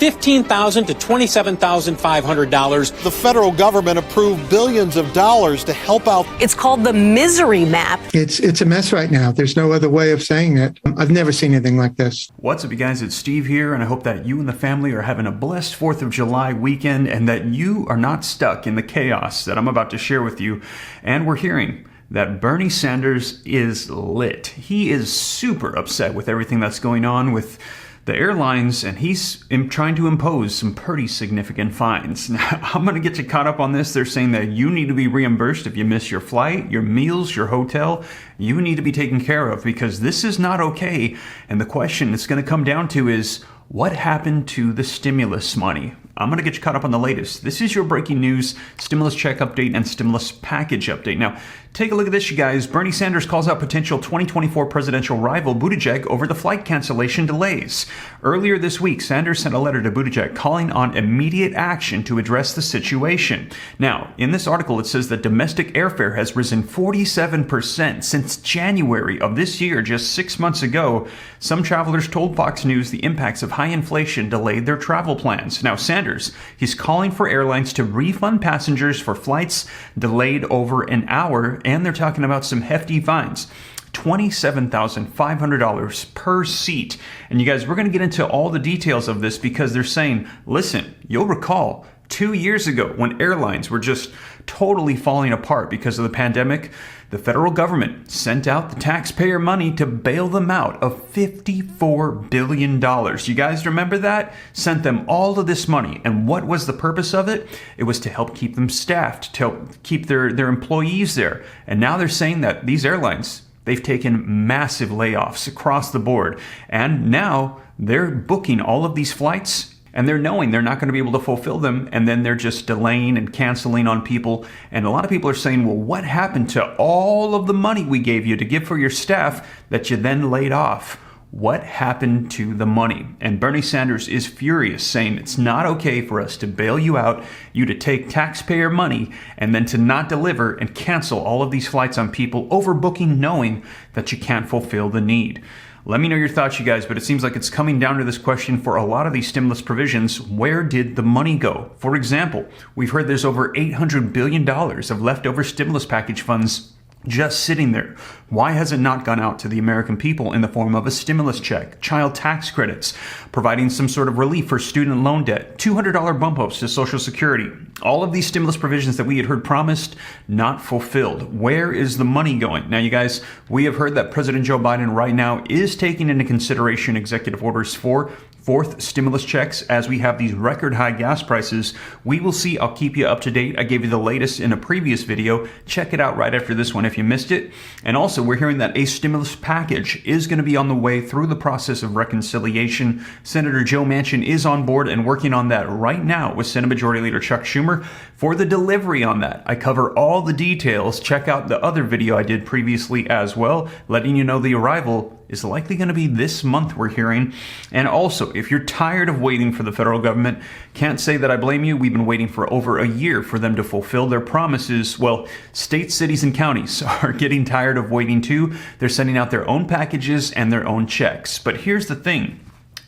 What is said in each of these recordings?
$15,000 to $27,500. The federal government approved billions of dollars to help out. It's called the misery map. It's a mess right now. There's no other way of saying it. I've never seen anything like this. What's up, you guys? It's Steve here, and I hope that you and the family are having a blessed 4th of July weekend and that you are not stuck in the chaos that I'm about to share with you. And we're hearing that Bernie Sanders is lit. He is super upset with everything that's going on with the airlines, and he's trying to impose some pretty significant fines. Now, I'm going to get you caught up on this. They're saying that you need to be reimbursed if you miss your flight, your meals, your hotel. You need to be taken care of because this is not okay. And the question it's going to come down to is, what happened to the stimulus money? I'm going to get you caught up on the latest. This is your breaking news, stimulus check update, and stimulus package update. Now, take a look at this, you guys. Bernie Sanders calls out potential 2024 presidential rival Buttigieg over the flight cancellation delays. Earlier this week, Sanders sent a letter to Buttigieg calling on immediate action to address the situation. Now, in this article, it says that domestic airfare has risen 47% since January of this year, just 6 months ago. Some travelers told Fox News the impacts of high inflation delayed their travel plans. Now, Sanders, he's calling for airlines to refund passengers for flights delayed over an hour, and they're talking about some hefty fines. $27,500 per seat. And you guys, we're going to get into all the details of this because they're saying, listen, you'll recall 2 years ago when airlines were just totally falling apart because of the pandemic, the federal government sent out the taxpayer money to bail them out of $54 billion. You guys remember that? Sent them all of this money. And what was the purpose of it? It was to help keep them staffed, to help keep their employees there. And now they're saying that these airlines, they've taken massive layoffs across the board. And now they're booking all of these flights, and they're knowing they're not going to be able to fulfill them, and then they're just delaying and canceling on people. And a lot of people are saying, well, what happened to all of the money we gave you to give for your staff that you then laid off? What happened to the money? And Bernie Sanders is furious, saying it's not okay for us to bail you out, you to take taxpayer money, and then to not deliver and cancel all of these flights on people, overbooking knowing that you can't fulfill the need. Let me know your thoughts, you guys, but it seems like it's coming down to this question for a lot of these stimulus provisions. Where did the money go? For example, we've heard there's over $800 billion of leftover stimulus package funds just sitting there. Why has it not gone out to the American people in the form of a stimulus check, child tax credits, providing some sort of relief for student loan debt, $200 bump ups to Social Security? All of these stimulus provisions that we had heard promised, not fulfilled. Where is the money going? Now, you guys, we have heard that President Joe Biden right now is taking into consideration executive orders for fourth stimulus checks as we have these record high gas prices. We will see. I'll keep you up to date. I gave you the latest in a previous video. Check it out right after this one if you missed it. And also, we're hearing that a stimulus package is going to be on the way through the process of reconciliation. Senator Joe Manchin is on board and working on that right now with Senate Majority Leader Chuck Schumer for the delivery on that. I cover all the details. Check out the other video I did previously as well, letting you know the arrival is likely going to be this month, we're hearing. And also, if you're tired of waiting for the federal government, can't say that I blame you. We've been waiting for over a year for them to fulfill their promises. Well, states, cities, and counties are getting tired of waiting too. They're sending out their own packages and their own checks. But here's the thing.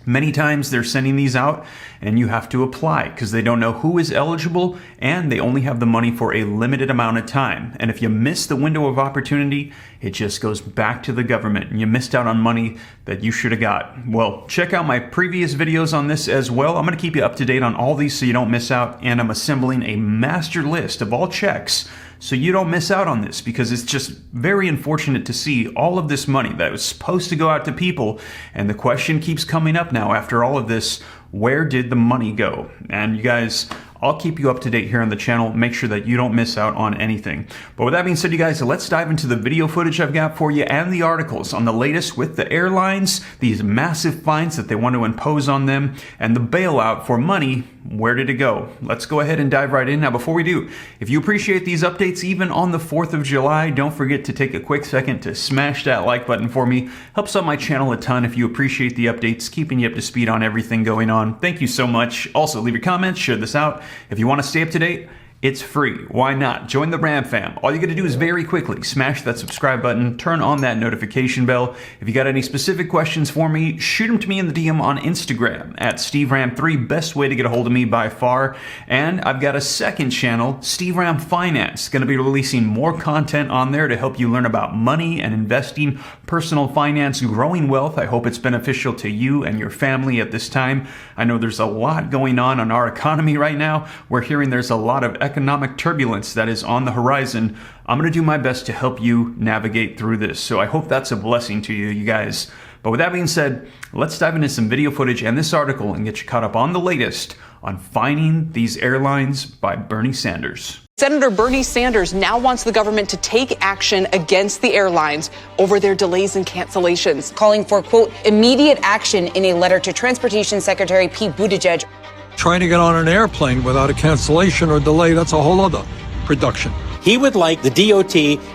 Many times they're sending these out and you have to apply because they don't know who is eligible and they only have the money for a limited amount of time. And if you miss the window of opportunity, it just goes back to the government and you missed out on money that you should have got. Well, check out my previous videos on this as well. I'm going to keep you up to date on all these so you don't miss out. And I'm assembling a master list of all checks so you don't miss out on this, because it's just very unfortunate to see all of this money that was supposed to go out to people. And the question keeps coming up now after all of this, where did the money go? And you guys, I'll keep you up to date here on the channel. Make sure that you don't miss out on anything. But with that being said, you guys, let's dive into the video footage I've got for you and the articles on the latest with the airlines, these massive fines that they want to impose on them, and the bailout for money. Where did it go? Let's go ahead and dive right in. Now, before we do, if you appreciate these updates, even on the 4th of July, don't forget to take a quick second to smash that like button for me. Helps out my channel a ton if you appreciate the updates, keeping you up to speed on everything going on. Thank you so much. Also, leave your comments, share this out. If you want to stay up to date, It's free. Why not? Join the Ram fam. All you got to do is very quickly smash that subscribe button, turn on that notification bell. If you got any specific questions for me, shoot them to me in the DM on Instagram at SteveRam3. Best way to get a hold of me by far. And I've got a second channel, Steve Ram Finance. Going to be releasing more content on there to help you learn about money and investing, personal finance, growing wealth. I hope it's beneficial to you and your family at this time. I know there's a lot going on our economy right now. We're hearing there's a lot of economic turbulence that is on the horizon. I'm going to do my best to help you navigate through this. So I hope that's a blessing to you guys. But with that being said, let's dive into some video footage and this article and get you caught up on the latest on fining these airlines by Bernie Sanders. Senator Bernie Sanders now wants the government to take action against the airlines over their delays and cancellations, calling for, quote, immediate action in a letter to Transportation Secretary Pete Buttigieg. Trying to get on an airplane without a cancellation or delay, that's a whole other production. He would like the DOT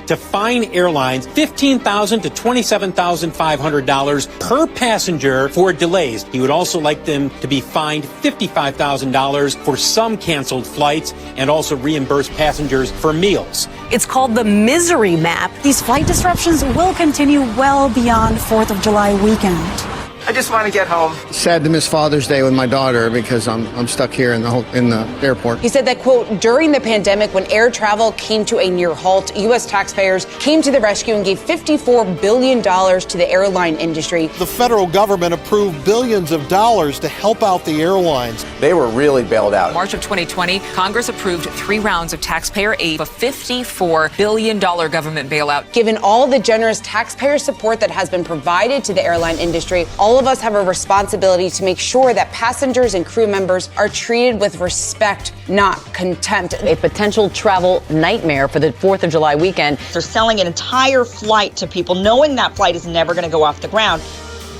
to fine airlines $15,000 to $27,500 per passenger for delays. He would also like them to be fined $55,000 for some canceled flights and also reimburse passengers for meals. It's called the misery map. These flight disruptions will continue well beyond 4th of July weekend. I just want to get home. Sad to miss Father's Day with my daughter because I'm stuck here in the airport. He said that, quote, during the pandemic, when air travel came to a near halt, U.S. taxpayers came to the rescue and gave $54 billion to the airline industry. The federal government approved billions of dollars to help out the airlines. They were really bailed out. March of 2020, Congress approved 3 rounds of taxpayer aid, a $54 billion government bailout. Given all the generous taxpayer support that has been provided to the airline industry, all of us have a responsibility to make sure that passengers and crew members are treated with respect, not contempt. A potential travel nightmare for the 4th of July weekend. They're selling an entire flight to people, knowing that flight is never going to go off the ground.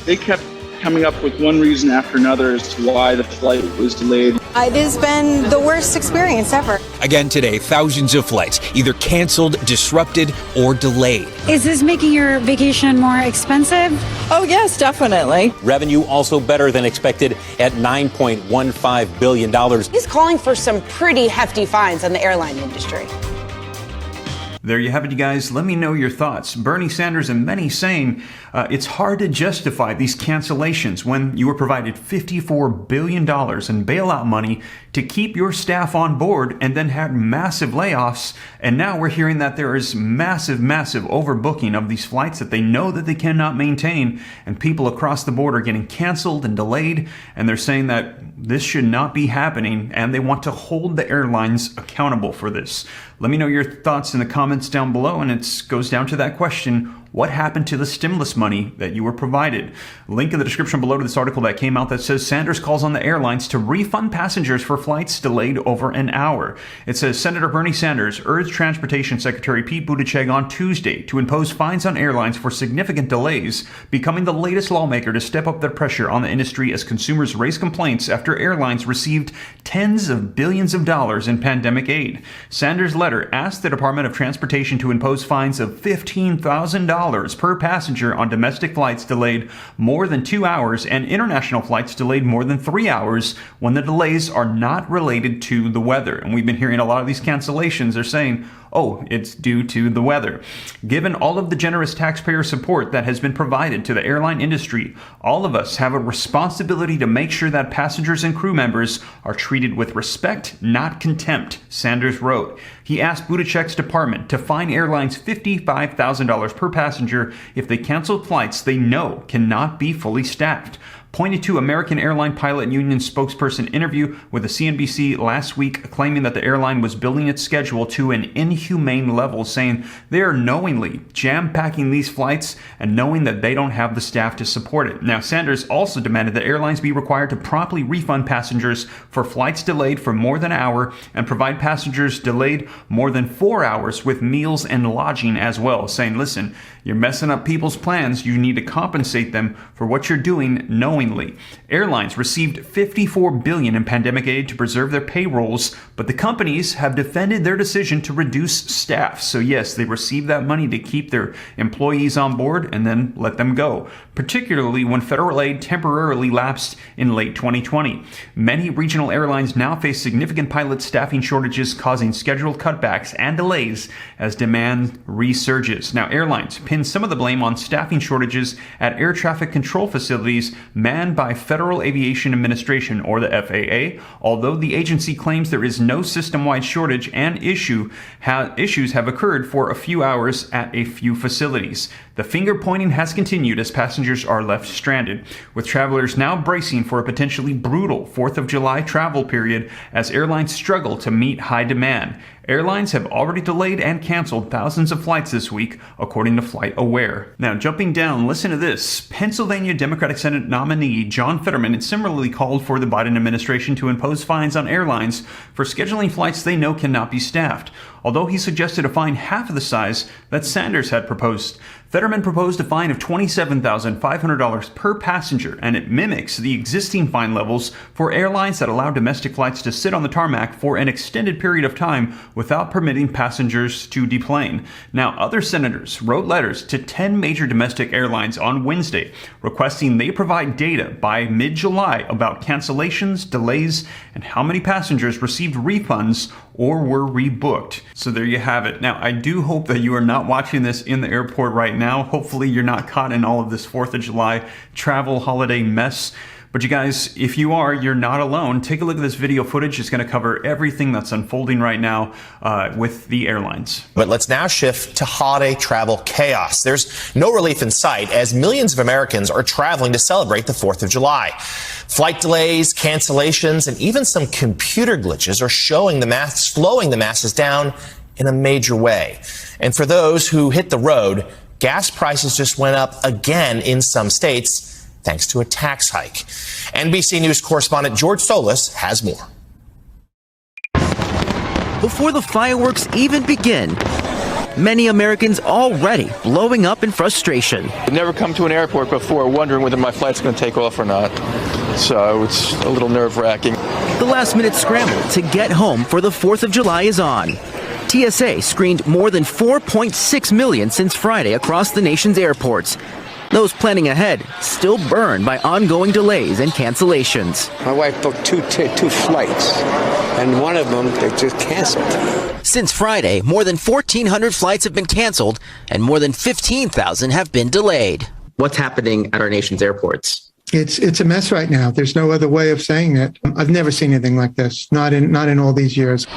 They kept coming up with one reason after another as to why the flight was delayed. It has been the worst experience ever. Again today, thousands of flights either canceled, disrupted, or delayed. Is this making your vacation more expensive? Oh, yes, definitely. Revenue also better than expected at $9.15 billion. He's calling for some pretty hefty fines on the airline industry. There you have it, you guys. Let me know your thoughts. Bernie Sanders and many saying it's hard to justify these cancellations when you were provided $54 billion in bailout money to keep your staff on board and then had massive layoffs. And now we're hearing that there is massive overbooking of these flights that they know that they cannot maintain. And people across the board are getting canceled and delayed. And they're saying that this should not be happening. And they want to hold the airlines accountable for this. Let me know your thoughts in the comments down below. And it goes down to that question. What happened to the stimulus money that you were provided? Link in the description below to this article that came out that says Sanders calls on the airlines to refund passengers for flights delayed over an hour. It says Senator Bernie Sanders urged Transportation Secretary Pete Buttigieg on Tuesday to impose fines on airlines for significant delays, becoming the latest lawmaker to step up their pressure on the industry as consumers raise complaints after airlines received tens of billions of dollars in pandemic aid. Sanders' letter asked the Department of Transportation to impose fines of $15,000 per passenger on domestic flights delayed more than 2 hours and international flights delayed more than 3 hours when the delays are not related to the weather. And we've been hearing a lot of these cancellations are saying, oh, it's due to the weather. Given all of the generous taxpayer support that has been provided to the airline industry, all of us have a responsibility to make sure that passengers and crew members are treated with respect, not contempt, Sanders wrote. He asked Buttigieg's department to fine airlines $55,000 per passenger if they canceled flights they know cannot be fully staffed. Pointed to American Airline Pilot Union spokesperson interview with the CNBC last week, claiming that the airline was building its schedule to an inhumane level, saying they are knowingly jam-packing these flights and knowing that they don't have the staff to support it. Now, Sanders also demanded that airlines be required to promptly refund passengers for flights delayed for more than an hour and provide passengers delayed more than 4 hours with meals and lodging as well, saying, listen, you're messing up people's plans. You need to compensate them for what you're doing, knowing Overwhelmingly, airlines received $54 billion in pandemic aid to preserve their payrolls, but the companies have defended their decision to reduce staff. So yes, they received that money to keep their employees on board and then let them go, particularly when federal aid temporarily lapsed in late 2020. Many regional airlines now face significant pilot staffing shortages, causing scheduled cutbacks and delays as demand resurges. Now, airlines pin some of the blame on staffing shortages at air traffic control facilities manned by Federal Aviation Administration, or the FAA, although the agency claims there is no system-wide shortage and issues have occurred for a few hours at a few facilities. The finger-pointing has continued as passengers are left stranded, with travelers now bracing for a potentially brutal 4th of July travel period as airlines struggle to meet high demand. Airlines have already delayed and canceled thousands of flights this week, according to FlightAware. Now, jumping down, listen to this. Pennsylvania Democratic Senate nominee John Fetterman similarly called for the Biden administration to impose fines on airlines for scheduling flights they know cannot be staffed, although he suggested a fine half of the size that Sanders had proposed. Fetterman proposed a fine of $27,500 per passenger, and it mimics the existing fine levels for airlines that allow domestic flights to sit on the tarmac for an extended period of time without permitting passengers to deplane. Now, other senators wrote letters to 10 major domestic airlines on Wednesday, requesting they provide data by mid-July about cancellations, delays, and how many passengers received refunds or were rebooked. So there you have it. Now, I do hope that you are not watching this in the airport right now. Hopefully you're not caught in all of this 4th of July travel holiday mess. But you guys, if you are, you're not alone. Take a look at this video footage. It's going to cover everything that's unfolding right now with the airlines. But let's now shift to holiday travel chaos. There's no relief in sight as millions of Americans are traveling to celebrate the 4th of July. Flight delays, cancellations, and even some computer glitches are slowing the masses down in a major way. And for those who hit the road, gas prices just went up again in some states, thanks to a tax hike. NBC News correspondent George Solis has more. Before the fireworks even begin, many Americans already blowing up in frustration. I've never come to an airport before wondering whether my flight's going to take off or not. So it's a little nerve-wracking. The last-minute scramble to get home for the 4th of July is on. TSA screened more than 4.6 million since Friday across the nation's airports. Those planning ahead still burned by ongoing delays and cancellations. My wife booked two flights, and one of them they just canceled. Since Friday, more than 1,400 flights have been canceled, and more than 15,000 have been delayed. What's happening at our nation's airports? It's a mess right now. There's no other way of saying it. I've never seen anything like this, not in all these years.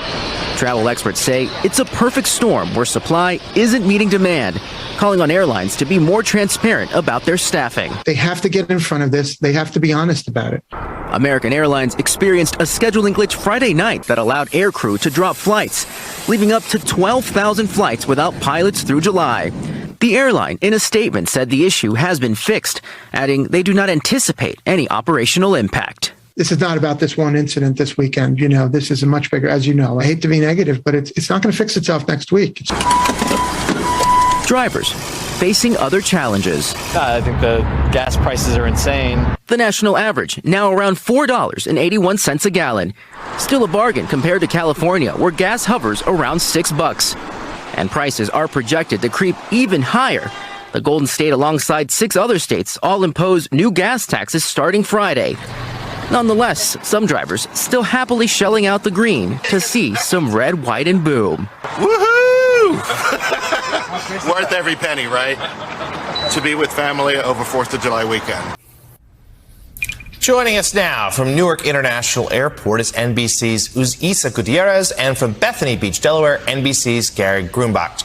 Travel experts say it's a perfect storm where supply isn't meeting demand, calling on airlines to be more transparent about their staffing. They have to get in front of this. They have to be honest about it. American Airlines experienced a scheduling glitch Friday night that allowed aircrew to drop flights, leaving up to 12,000 flights without pilots through July. The airline, in a statement, said the issue has been fixed, adding they do not anticipate any operational impact. This is not about this one incident this weekend. You know, this is a much bigger, as you know. I hate to be negative, but it's not going to fix itself next week. Drivers facing other challenges. I think the gas prices are insane. The national average now around $4.81 a gallon. Still a bargain compared to California, where gas hovers around $6. And prices are projected to creep even higher. The Golden State, alongside 6 other states, all impose new gas taxes starting Friday. Nonetheless, some drivers still happily shelling out the green to see some red, white, and boom. Woohoo! Worth every penny, right? To be with family over 4th of July weekend. Joining us now from Newark International Airport is NBC's Isa Gutierrez, and from Bethany Beach, Delaware, NBC's Gary Grumbach.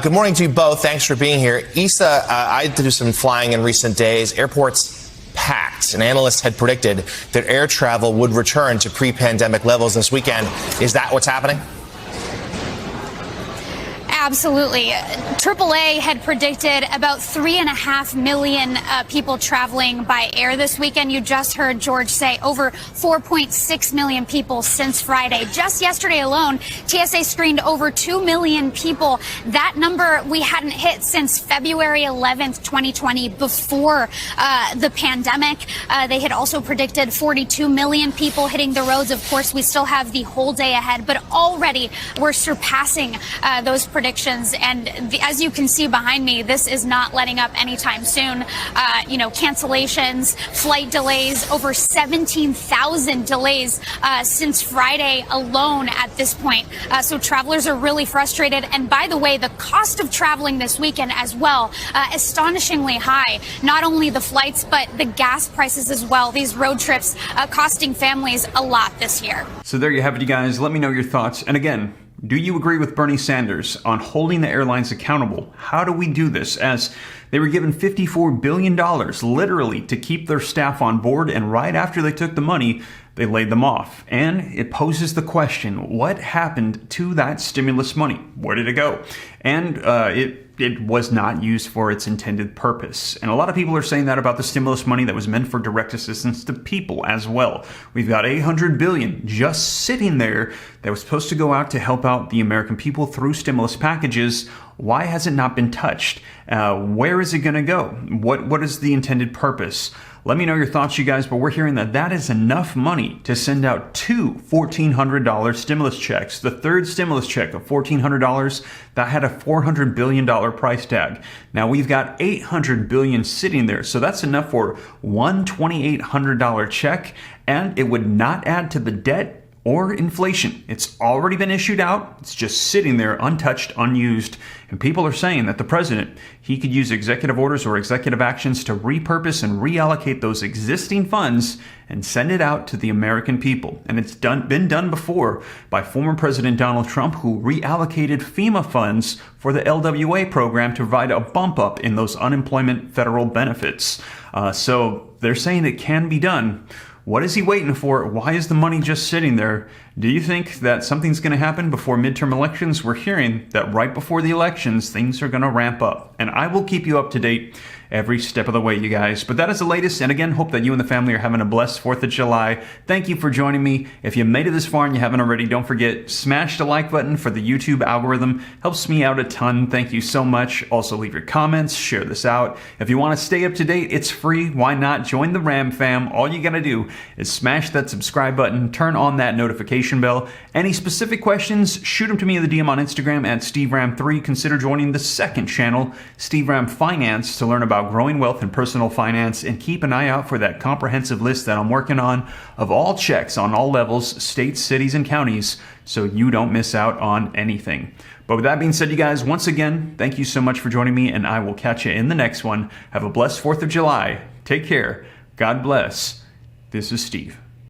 Good morning to you both. Thanks for being here. Isa, I did do some flying in recent days. Airports packed, and analysts had predicted that air travel would return to pre-pandemic levels this weekend. Is that what's happening? Absolutely. AAA had predicted about 3.5 million people traveling by air this weekend. You just heard George say over 4.6 million people since Friday. Just yesterday alone, TSA screened over 2 million people. That number we hadn't hit since February 11th, 2020, before the pandemic. They had also predicted 42 million people hitting the roads. Of course, we still have the whole day ahead, but already we're surpassing those predictions. And as you can see behind me, this is not letting up anytime soon. Cancellations, flight delays, over 17,000 delays since Friday alone at this point. So travelers are really frustrated. And by the way, the cost of traveling this weekend as well, astonishingly high. Not only the flights, but the gas prices as well. These road trips costing families a lot this year. So there you have it, you guys. Let me know your thoughts. And again, do you agree with Bernie Sanders on holding the airlines accountable? How do we do this? As they were given $54 billion literally to keep their staff on board, and right after they took the money, they laid them off. And it poses the question, what happened to that stimulus money? Where did it go? And it was not used for its intended purpose. And a lot of people are saying that about the stimulus money that was meant for direct assistance to people as well. We've got $800 billion just sitting there that was supposed to go out to help out the American people through stimulus packages. Why has it not been touched? Where is it going to go? What is the intended purpose? Let me know your thoughts, you guys, but we're hearing that is enough money to send out 2 $1,400 stimulus checks. The third stimulus check of $1,400, that had a $400 billion price tag. Now we've got $800 billion sitting there, so that's enough for one $2,800 check, and it would not add to the debt or inflation. It's already been issued out. It's just sitting there untouched, unused. And people are saying that the president, he could use executive orders or executive actions to repurpose and reallocate those existing funds and send it out to the American people. And it's been done before by former President Donald Trump, who reallocated FEMA funds for the LWA program to provide a bump up in those unemployment federal benefits. So they're saying it can be done. What is he waiting for? Why is the money just sitting there? Do you think that something's going to happen before midterm elections? We're hearing that right before the elections, things are going to ramp up. And I will keep you up to date every step of the way, you guys. But that is the latest. And again, hope that you and the family are having a blessed 4th of July. Thank you for joining me. If you made it this far and you haven't already, don't forget, smash the like button for the YouTube algorithm. Helps me out a ton. Thank you so much. Also, leave your comments, share this out. If you want to stay up to date, it's free. Why not? Join the Ram fam. All you got to do is smash that subscribe button, turn on that notification bell. Any specific questions, shoot them to me in the DM on Instagram at SteveRam3. Consider joining the second channel, Steve Ram Finance, to learn about growing wealth and personal finance, and keep an eye out for that comprehensive list that I'm working on of all checks on all levels, states, cities, and counties, so you don't miss out on anything. But with that being said, you guys, once again, thank you so much for joining me, and I will catch you in the next one. Have a blessed 4th of July. Take care. God bless. This is Steve.